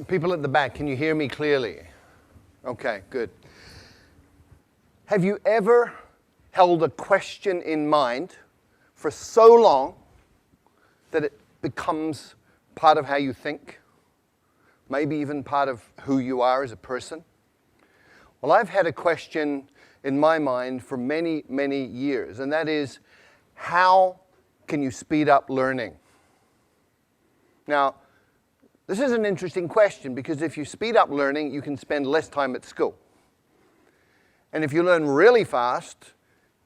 People at the back, can you hear me clearly? Okay, good. Have you ever held a question in mind for so long that it becomes part of how you think? Maybe even part of who you are as a person? Well, I've had a question in my mind for many, many years, and that is, how can you speed up learning? Now, this is an interesting question because if you speed up learning, you can spend less time at school. And if you learn really fast,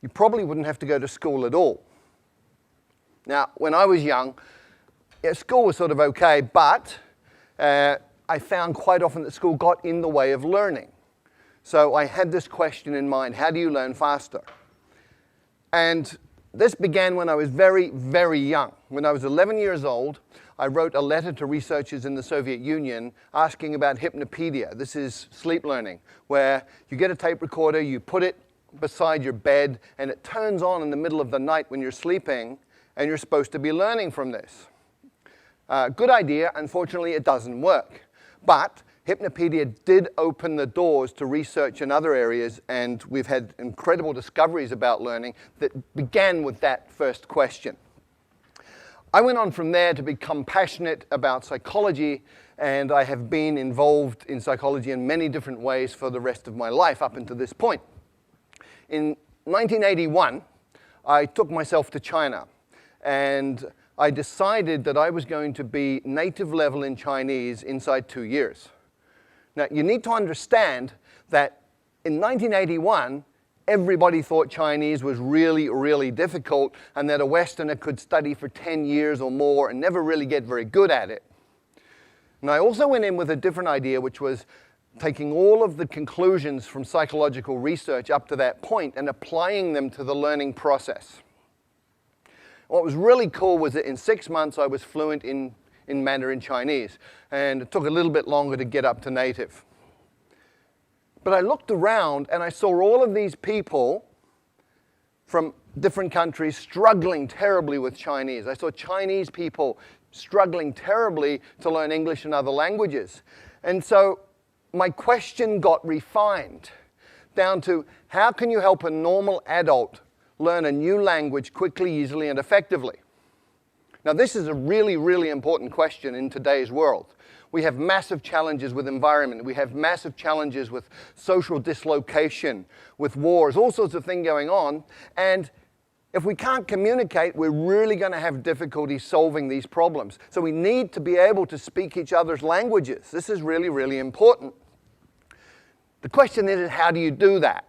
you probably wouldn't have to go to school at all. Now, when I was young, school was sort of okay, but I found quite often that school got in the way of learning. So I had this question in mind, how do you learn faster? And this began when I was very, very young. When I was 11 years old, I wrote a letter to researchers in the Soviet Union asking about hypnopedia. This is sleep learning, where you get a tape recorder, you put it beside your bed, and it turns on in the middle of the night when you're sleeping, and you're supposed to be learning from this. Good idea. Unfortunately, it doesn't work. But hypnopedia did open the doors to research in other areas, and we've had incredible discoveries about learning that began with that first question. I went on from there to become passionate about psychology, and I have been involved in psychology in many different ways for the rest of my life up until this point. In 1981, I took myself to China, and I decided that I was going to be native level in Chinese inside 2 years. Now, you need to understand that in 1981, everybody thought Chinese was really, really difficult and that a Westerner could study for 10 years or more and never really get very good at it. And I also went in with a different idea, which was taking all of the conclusions from psychological research up to that point and applying them to the learning process. What was really cool was that in 6 months I was fluent in Mandarin Chinese, and it took a little bit longer to get up to native. But I looked around and I saw all of these people from different countries struggling terribly with Chinese. I saw Chinese people struggling terribly to learn English and other languages. And so my question got refined down to, how can you help a normal adult learn a new language quickly, easily, and effectively? Now, this is a really, really important question in today's world. We have massive challenges with environment. We have massive challenges with social dislocation, with wars, all sorts of things going on. And if we can't communicate, we're really going to have difficulty solving these problems. So we need to be able to speak each other's languages. This is really, really important. The question is, how do you do that?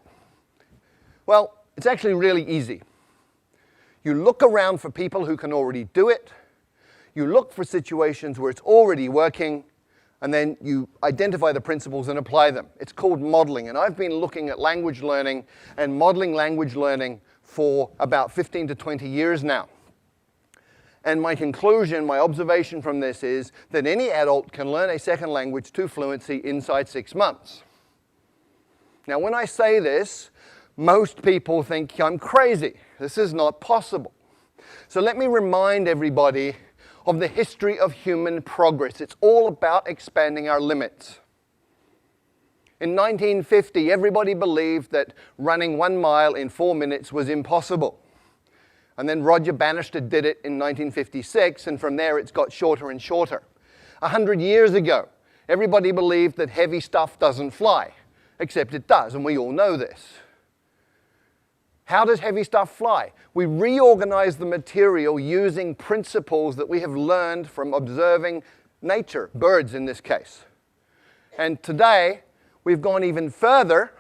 Well, it's actually really easy. You look around for people who can already do it. You look for situations where it's already working, and then you identify the principles and apply them. It's called modeling, and I've been looking at language learning and modeling language learning for about 15 to 20 years now. And my conclusion, my observation from this is that any adult can learn a second language to fluency inside 6 months. Now, when I say this, most people think I'm crazy. This is not possible. So let me remind everybody of the history of human progress. It's all about expanding our limits. In 1950, everybody believed that running 1 mile in 4 minutes was impossible. And then Roger Bannister did it in 1956, and from there it's got shorter and shorter. 100 years ago, everybody believed that heavy stuff doesn't fly, except it does, and we all know this. How does heavy stuff fly? We reorganize the material using principles that we have learned from observing nature, birds in this case. And today, we've gone even further.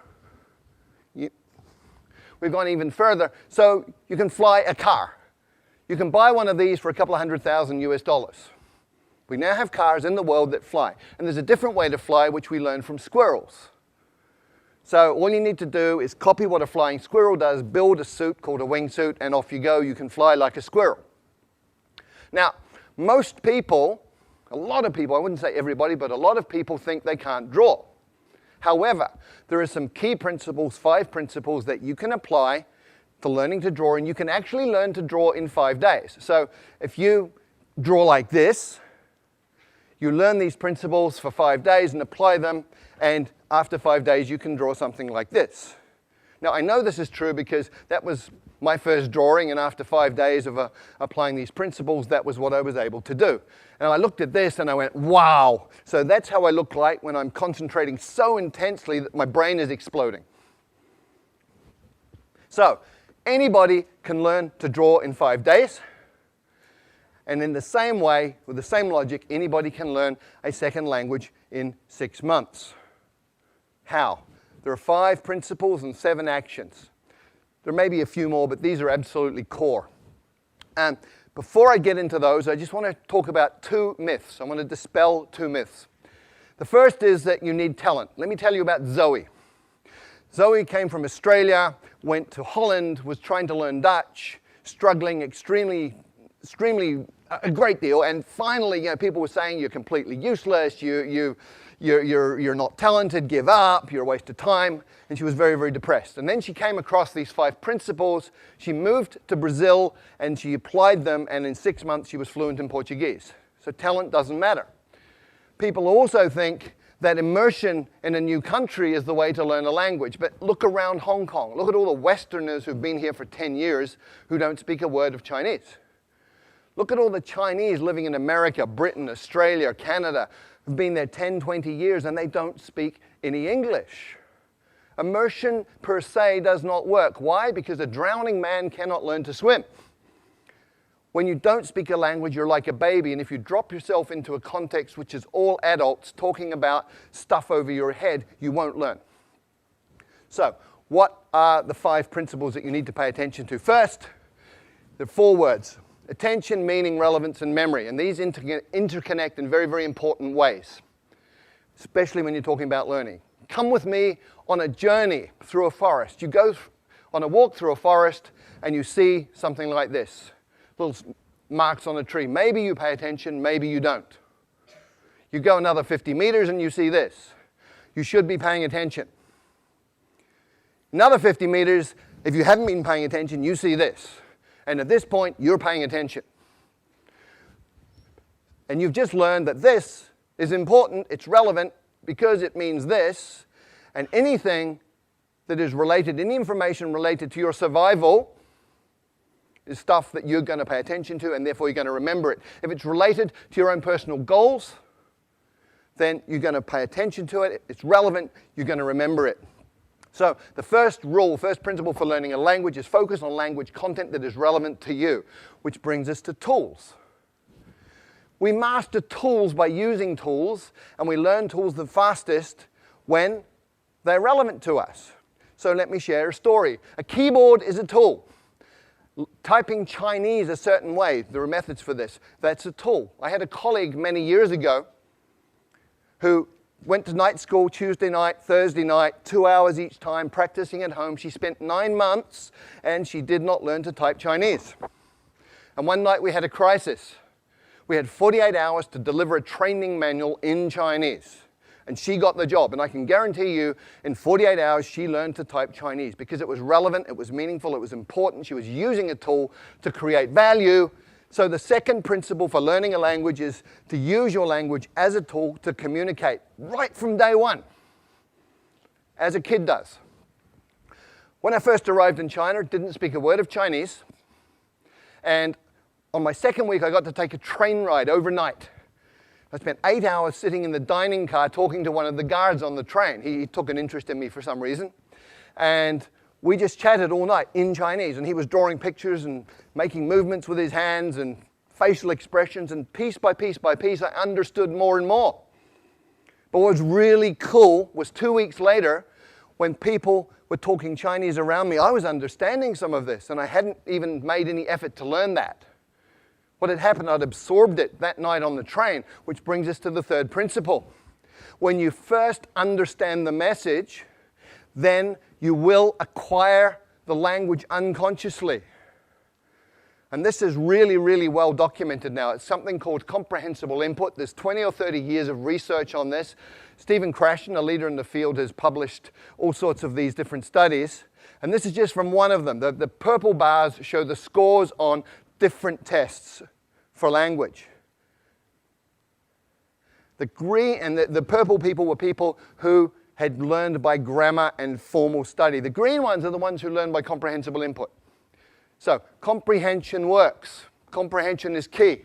So you can fly a car. You can buy one of these for a couple of $100,000 US. We now have cars in the world that fly. And there's a different way to fly, which we learned from squirrels. So all you need to do is copy what a flying squirrel does, build a suit called a wingsuit, and off you go. You can fly like a squirrel. Now, most people, a lot of people, I wouldn't say everybody, but a lot of people think they can't draw. However, there are some key principles, 5 principles that you can apply to learning to draw, and you can actually learn to draw in 5 days. So if you draw like this, You learn these principles for 5 days and apply them, and after 5 days you can draw something like this. Now I know this is true because that was my first drawing, and after 5 days of applying these principles, that was what I was able to do. And I looked at this and I went, wow! So that's how I look like when I'm concentrating so intensely that my brain is exploding. So anybody can learn to draw in 5 days. And in the same way, with the same logic, anybody can learn a second language in 6 months. How? There are 5 principles and 7 actions. There may be a few more, but these are absolutely core. And before I get into those, I just want to talk about 2 myths. I want to dispel 2 myths. The first is that you need talent. Let me tell you about Zoe. Zoe came from Australia, went to Holland, was trying to learn Dutch, struggling extremely a great deal, and finally, people were saying you're completely useless, you're not talented, give up, you're a waste of time, and she was very, very depressed. And then she came across these 5 principles, she moved to Brazil, and she applied them, and in 6 months she was fluent in Portuguese. So talent doesn't matter. People also think that immersion in a new country is the way to learn a language, but look around Hong Kong, look at all the Westerners who've been here for 10 years who don't speak a word of Chinese. Look at all the Chinese living in America, Britain, Australia, Canada, who've been there 10, 20 years, and they don't speak any English. Immersion per se does not work. Why? Because a drowning man cannot learn to swim. When you don't speak a language, you're like a baby, and if you drop yourself into a context which is all adults talking about stuff over your head, you won't learn. So, what are the 5 principles that you need to pay attention to? First, there are 4 words. Attention, meaning, relevance, and memory. And these interconnect in very, very important ways, especially when you're talking about learning. Come with me on a journey through a forest. You go on a walk through a forest and you see something like this. Little marks on a tree. Maybe you pay attention, maybe you don't. You go another 50 meters and you see this. You should be paying attention. Another 50 meters, if you haven't been paying attention, you see this. And at this point, you're paying attention. And you've just learned that this is important, it's relevant, because it means this, and anything that is related, any information related to your survival is stuff that you're going to pay attention to, and therefore you're going to remember it. If it's related to your own personal goals, then you're going to pay attention to it. If it's relevant, you're going to remember it. So the first rule, first principle for learning a language is focus on language content that is relevant to you, which brings us to tools. We master tools by using tools, and we learn tools the fastest when they're relevant to us. So let me share a story. A keyboard is a tool. Typing Chinese a certain way, there are methods for this. That's a tool. I had a colleague many years ago who went to night school Tuesday night, Thursday night, 2 hours each time, practicing at home. She spent 9 months, and she did not learn to type Chinese. And one night we had a crisis. We had 48 hours to deliver a training manual in Chinese. And she got the job. And I can guarantee you, in 48 hours, she learned to type Chinese because it was relevant, it was meaningful, it was important. She was using a tool to create value. So the second principle for learning a language is to use your language as a tool to communicate right from day one, as a kid does. When I first arrived in China, didn't speak a word of Chinese. And on my second week, I got to take a train ride overnight. I spent 8 hours sitting in the dining car talking to one of the guards on the train. He took an interest in me for some reason. And we just chatted all night in Chinese, and he was drawing pictures and making movements with his hands and facial expressions, and piece by piece by piece, I understood more and more. But what was really cool was 2 weeks later, when people were talking Chinese around me, I was understanding some of this, and I hadn't even made any effort to learn that. What had happened, I'd absorbed it that night on the train, which brings us to the third principle. When you first understand the message, then you will acquire the language unconsciously. And this is really, really well documented now. It's something called comprehensible input. There's 20 or 30 years of research on this. Stephen Krashen, a leader in the field, has published all sorts of these different studies. And this is just from one of them. The purple bars show the scores on different tests for language. The green and the purple people were people who had learned by grammar and formal study. The green ones are the ones who learn by comprehensible input. So comprehension works. Comprehension is key.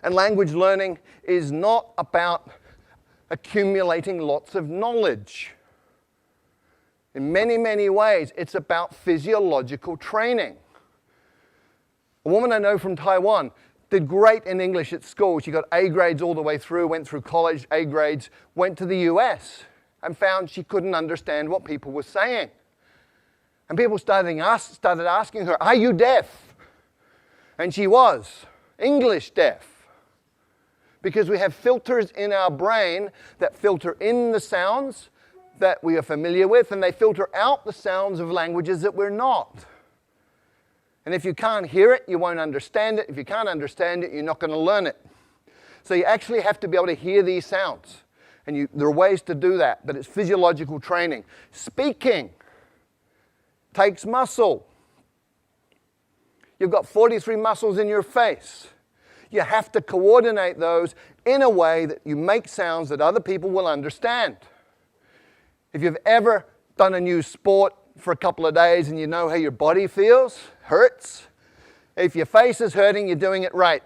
And language learning is not about accumulating lots of knowledge. In many, many ways, it's about physiological training. A woman I know from Taiwan did great in English at school. She got A grades all the way through, went through college, A grades, went to the US and found she couldn't understand what people were saying. And people started asking her, "Are you deaf?" And she was English deaf. Because we have filters in our brain that filter in the sounds that we are familiar with, and they filter out the sounds of languages that we're not. And if you can't hear it, you won't understand it. If you can't understand it, you're not going to learn it. So you actually have to be able to hear these sounds. And there are ways to do that, but it's physiological training. Speaking takes muscle. You've got 43 muscles in your face. You have to coordinate those in a way that you make sounds that other people will understand. If you've ever done a new sport for a couple of days and you know how your body feels, hurts, if your face is hurting, you're doing it right.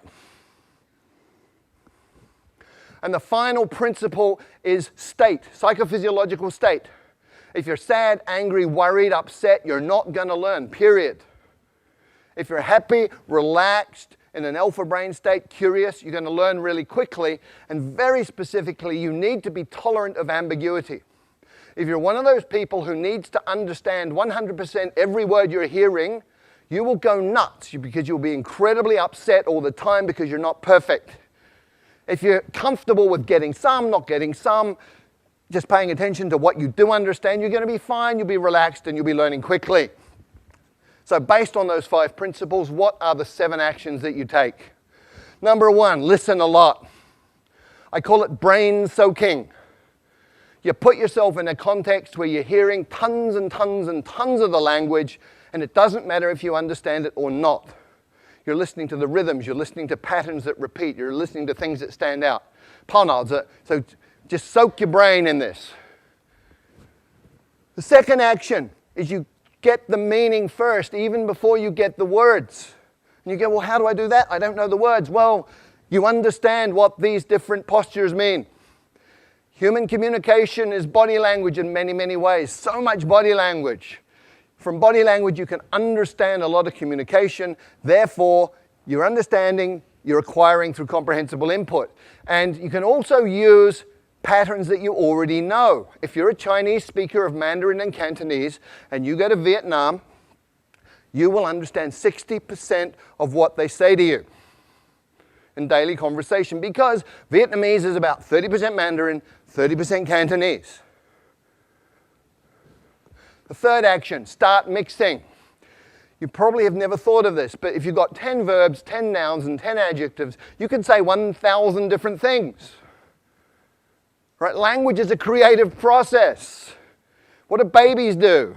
And the final principle is state, psychophysiological state. If you're sad, angry, worried, upset, you're not going to learn, period. If you're happy, relaxed, in an alpha brain state, curious, you're going to learn really quickly. And very specifically, you need to be tolerant of ambiguity. If you're one of those people who needs to understand 100% every word you're hearing, you will go nuts because you'll be incredibly upset all the time because you're not perfect. If you're comfortable with getting some, not getting some, just paying attention to what you do understand, you're going to be fine, you'll be relaxed, and you'll be learning quickly. So based on those 5 principles, what are the 7 actions that you take? Number 1, listen a lot. I call it brain soaking. You put yourself in a context where you're hearing tons and tons and tons of the language, and it doesn't matter if you understand it or not. You're listening to the rhythms, you're listening to patterns that repeat, you're listening to things that stand out. So just soak your brain in this. The second action is you get the meaning first, even before you get the words. And you go, well, how do I do that? I don't know the words. Well, you understand what these different postures mean. Human communication is body language in many, many ways. So much body language. From body language, you can understand a lot of communication. Therefore, you're understanding, you're acquiring through comprehensible input. And you can also use patterns that you already know. If you're a Chinese speaker of Mandarin and Cantonese and you go to Vietnam, you will understand 60% of what they say to you in daily conversation because Vietnamese is about 30% Mandarin, 30% Cantonese. The third action, start mixing. You probably have never thought of this, but if you've got 10 verbs, 10 nouns, and 10 adjectives, you can say 1,000 different things. Right? Language is a creative process. What do babies do?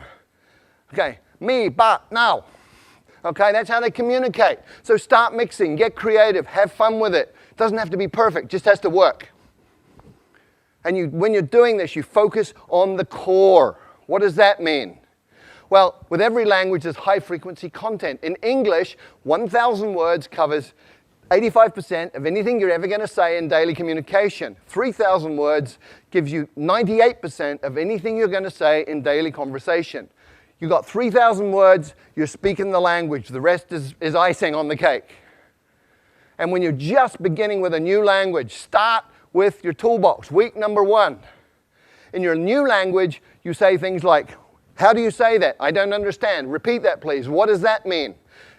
Okay, me, ba, now. Okay, that's how they communicate. So start mixing, get creative, have fun with it. It doesn't have to be perfect, just has to work. And when you're doing this, you focus on the core. What does that mean? Well, with every language, there's high-frequency content. In English, 1,000 words covers 85% of anything you're ever going to say in daily communication. 3,000 words gives you 98% of anything you're going to say in daily conversation. You've got 3,000 words, you're speaking the language. The rest is icing on the cake. And when you're just beginning with a new language, start with your toolbox. Week number 1. In your new language, you say things like, how do you say that? I don't understand. Repeat that, please. What does that mean?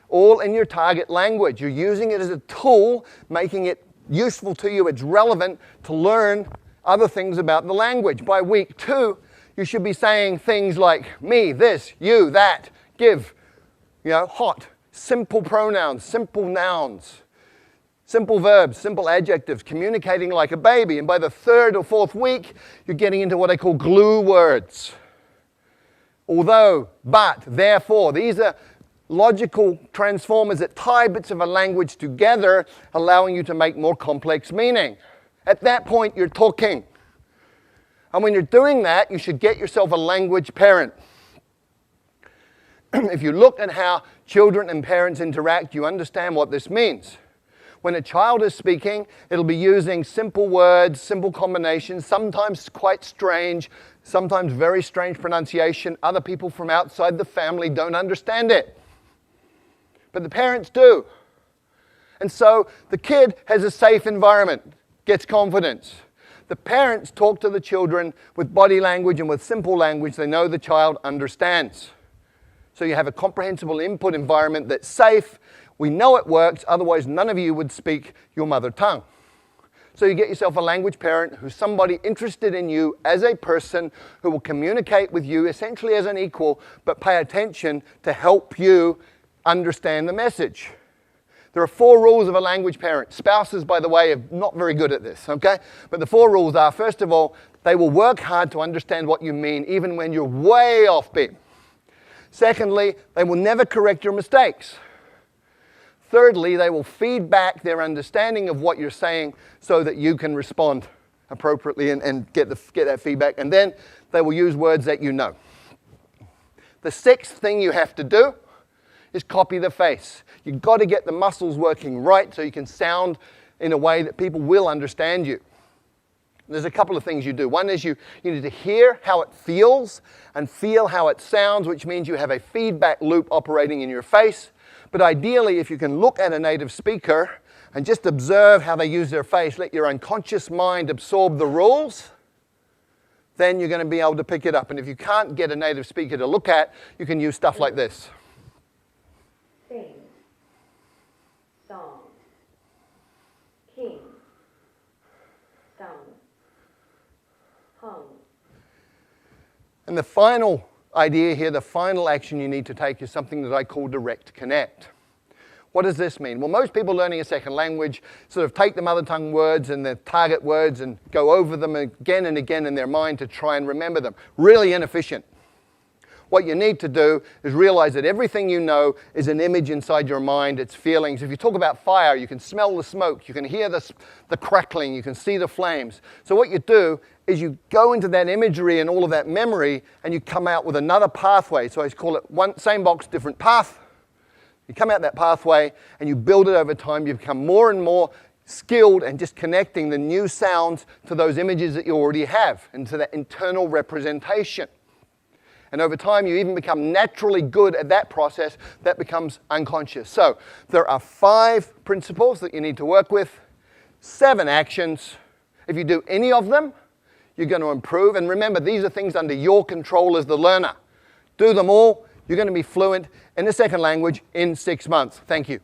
All in your target language. You're using it as a tool, making it useful to you. It's relevant to learn other things about the language. By week 2, you should be saying things like me, this, you, that, give, hot, simple pronouns, simple nouns, simple verbs, simple adjectives, communicating like a baby. And by the 3rd or 4th week, you're getting into what I call glue words. Although, but, therefore, these are logical transformers that tie bits of a language together, allowing you to make more complex meaning. At that point, you're talking. And when you're doing that, you should get yourself a language parent. If you look at how children and parents interact, you understand what this means. When a child is speaking, it'll be using simple words, simple combinations, sometimes quite strange, sometimes very strange pronunciation. Other people from outside the family don't understand it. But the parents do. And so the kid has a safe environment, gets confidence. The parents talk to the children with body language and with simple language they know the child understands. So you have a comprehensible input environment that's safe. We know it works, otherwise none of you would speak your mother tongue. So you get yourself a language parent who's somebody interested in you as a person who will communicate with you essentially as an equal, but pay attention to help you understand the message. There are 4 rules of a language parent. Spouses, by the way, are not very good at this, okay? But the 4 rules are, first of all, they will work hard to understand what you mean, even when you're way off beat. Secondly, they will never correct your mistakes. Thirdly, they will feed back their understanding of what you're saying so that you can respond appropriately and get that feedback. And then they will use words that you know. The 6th thing you have to do is copy the face. You've got to get the muscles working right so you can sound in a way that people will understand you. There's a couple of things you do. One is you need to hear how it feels and feel how it sounds, which means you have a feedback loop operating in your face. But ideally, if you can look at a native speaker and just observe how they use their face, let your unconscious mind absorb the rules, then you're going to be able to pick it up. And if you can't get a native speaker to look at, you can use stuff like this. Sing, song, king, sung, hung. And the final idea here, the final action you need to take is something that I call direct connect. What does this mean? Well, most people learning a second language sort of take the mother tongue words and the target words and go over them again and again in their mind to try and remember them. Really inefficient. What you need to do is realize that everything you know is an image inside your mind, it's feelings. If you talk about fire, you can smell the smoke, you can hear the crackling, you can see the flames. So what you do is you go into that imagery and all of that memory and you come out with another pathway. So I call it same box, different path. You come out that pathway and you build it over time. You become more and more skilled and just connecting the new sounds to those images that you already have and to that internal representation. And over time, you even become naturally good at that process that becomes unconscious. So there are 5 principles that you need to work with, 7 actions. If you do any of them, you're going to improve. And remember, these are things under your control as the learner. Do them all. You're going to be fluent in a second language in 6 months. Thank you.